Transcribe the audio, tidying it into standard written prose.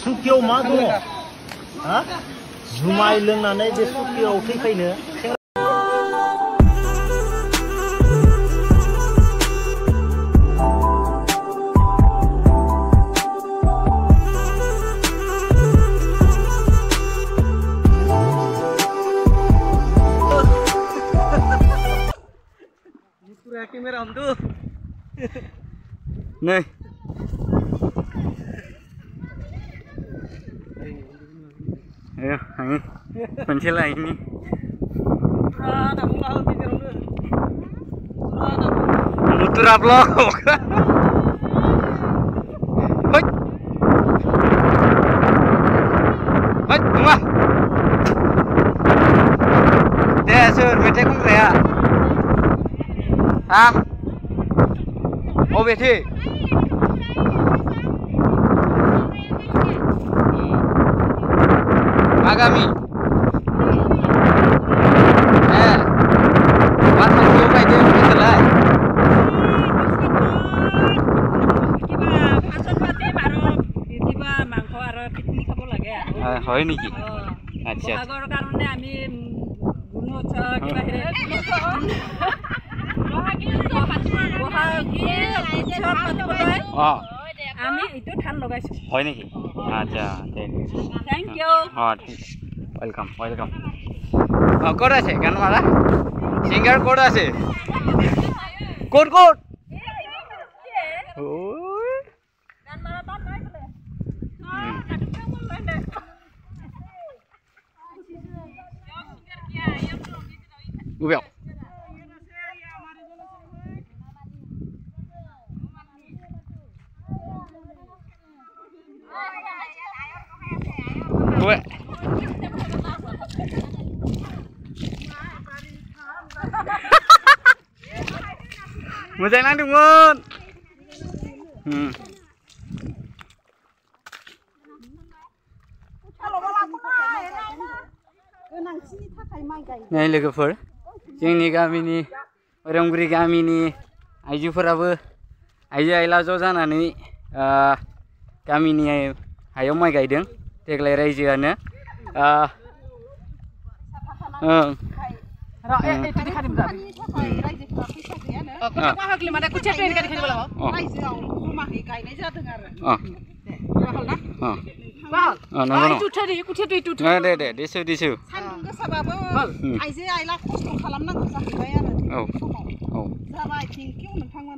सुकियाव मा दङ हा जुमाय लोंनानै बे सुकियाव फैफैनो Kamera om tuh. Nih. Ayo, ini. Pencil lah ini. Mutur upload. Hoi. Hoi, tunggu. Deh, sur, mencet kung kaya. Hah? Oh beti. Agami. Mana kau kaya dia kita lah. Tiba mangko aro piknik kapo lagi ya. Hoy niki. Acha. Agor karone ami gunung cak kita here. আমি ইটো ধান লগাইছো হয় নেকি আচ্ছা thank you welcome welcome code আছে গান মারা সিঙ্গার কোড আছে কোড কোড গান মারা বাদ নাই বলে উবেও Gue. Mau jalan dungun. Nih लोगोफोर जोंनि गामिनि रंगुरि गामिनि आइजोफोराबो आइजो आइला ज' जानानै गामिनि हायाव माइ गायदों देग्लाय रायजोआनो दिसु सान्दुं गोसाबाबो आइजो आइला खस्थ' खालामनांगौ जाहैबाय आरो समाव जाबाय थेंकिउ नोंथांमोन